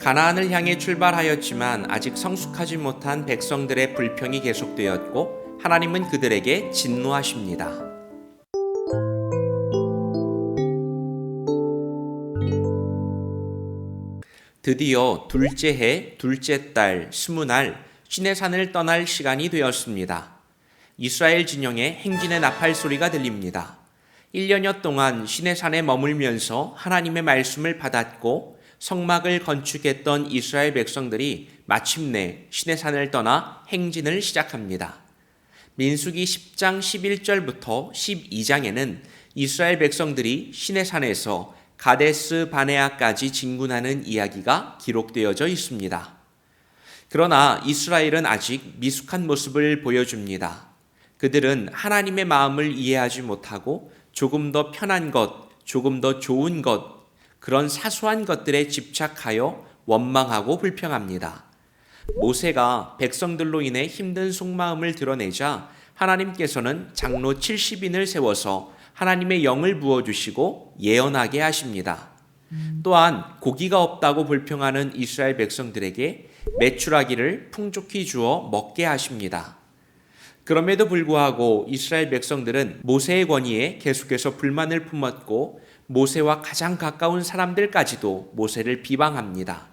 가나안을 향해 출발하였지만 아직 성숙하지 못한 백성들의 불평이 계속되었고 하나님은 그들에게 진노하십니다. 드디어 둘째 해, 둘째 달, 20날 시내산을 떠날 시간이 되었습니다. 이스라엘 진영에 행진의 나팔 소리가 들립니다. 1년여 동안 시내산에 머물면서 하나님의 말씀을 받았고 성막을 건축했던 이스라엘 백성들이 마침내 시내산을 떠나 행진을 시작합니다. 민수기 10장 11절부터 12장에는 이스라엘 백성들이 시내산에서 가데스 바네아까지 진군하는 이야기가 기록되어져 있습니다. 그러나 이스라엘은 아직 미숙한 모습을 보여줍니다. 그들은 하나님의 마음을 이해하지 못하고 조금 더 편한 것, 조금 더 좋은 것, 그런 사소한 것들에 집착하여 원망하고 불평합니다. 모세가 백성들로 인해 힘든 속마음을 드러내자 하나님께서는 장로 70인을 세워서 하나님의 영을 부어주시고 예언하게 하십니다. 또한 고기가 없다고 불평하는 이스라엘 백성들에게 메추라기를 풍족히 주어 먹게 하십니다. 그럼에도 불구하고 이스라엘 백성들은 모세의 권위에 계속해서 불만을 품었고 모세와 가장 가까운 사람들까지도 모세를 비방합니다.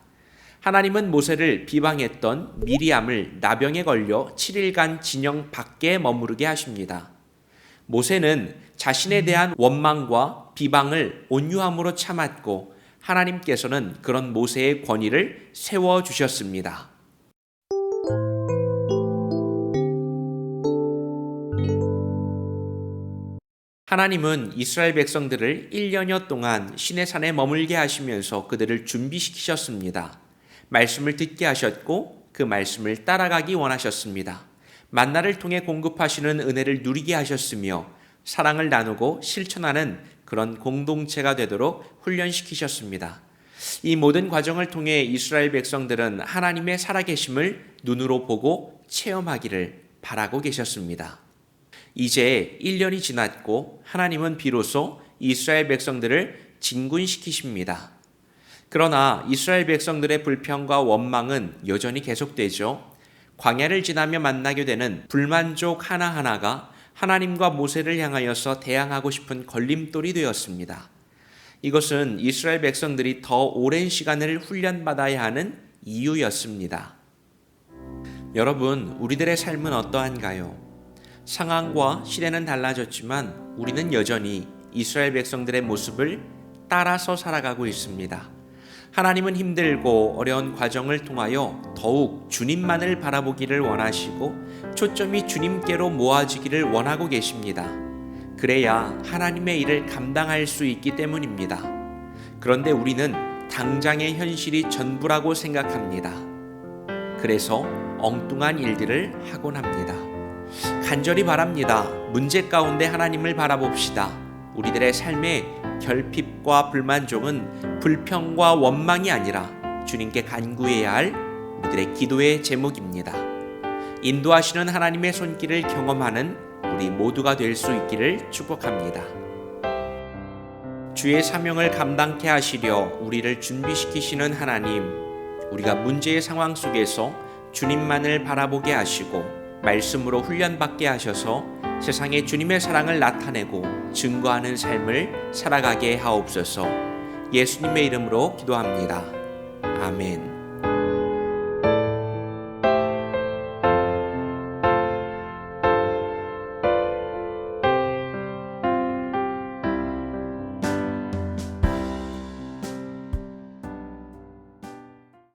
하나님은 모세를 비방했던 미리암을 나병에 걸려 7일간 진영 밖에 머무르게 하십니다. 모세는 자신에 대한 원망과 비방을 온유함으로 참았고 하나님께서는 그런 모세의 권위를 세워주셨습니다. 하나님은 이스라엘 백성들을 1년여 동안 시내산에 머물게 하시면서 그들을 준비시키셨습니다. 말씀을 듣게 하셨고 그 말씀을 따라가기 원하셨습니다. 만나를 통해 공급하시는 은혜를 누리게 하셨으며 사랑을 나누고 실천하는 그런 공동체가 되도록 훈련시키셨습니다. 이 모든 과정을 통해 이스라엘 백성들은 하나님의 살아계심을 눈으로 보고 체험하기를 바라고 계셨습니다. 이제 1년이 지났고 하나님은 비로소 이스라엘 백성들을 진군시키십니다. 그러나 이스라엘 백성들의 불평과 원망은 여전히 계속되죠. 광야를 지나며 만나게 되는 불만족 하나하나가 하나님과 모세를 향하여서 대항하고 싶은 걸림돌이 되었습니다. 이것은 이스라엘 백성들이 더 오랜 시간을 훈련받아야 하는 이유였습니다. 여러분, 우리들의 삶은 어떠한가요? 상황과 시대는 달라졌지만 우리는 여전히 이스라엘 백성들의 모습을 따라서 살아가고 있습니다. 하나님은 힘들고 어려운 과정을 통하여 더욱 주님만을 바라보기를 원하시고 초점이 주님께로 모아지기를 원하고 계십니다. 그래야 하나님의 일을 감당할 수 있기 때문입니다. 그런데 우리는 당장의 현실이 전부라고 생각합니다. 그래서 엉뚱한 일들을 하곤 합니다. 간절히 바랍니다. 문제 가운데 하나님을 바라봅시다. 우리들의 삶의 결핍과 불만족은 불평과 원망이 아니라 주님께 간구해야 할 우리들의 기도의 제목입니다. 인도하시는 하나님의 손길을 경험하는 우리 모두가 될 수 있기를 축복합니다. 주의 사명을 감당케 하시려 우리를 준비시키시는 하나님, 우리가 문제의 상황 속에서 주님만을 바라보게 하시고 말씀으로 훈련받게 하셔서 세상에 주님의 사랑을 나타내고 증거하는 삶을 살아가게 하옵소서. 예수님의 이름으로 기도합니다. 아멘.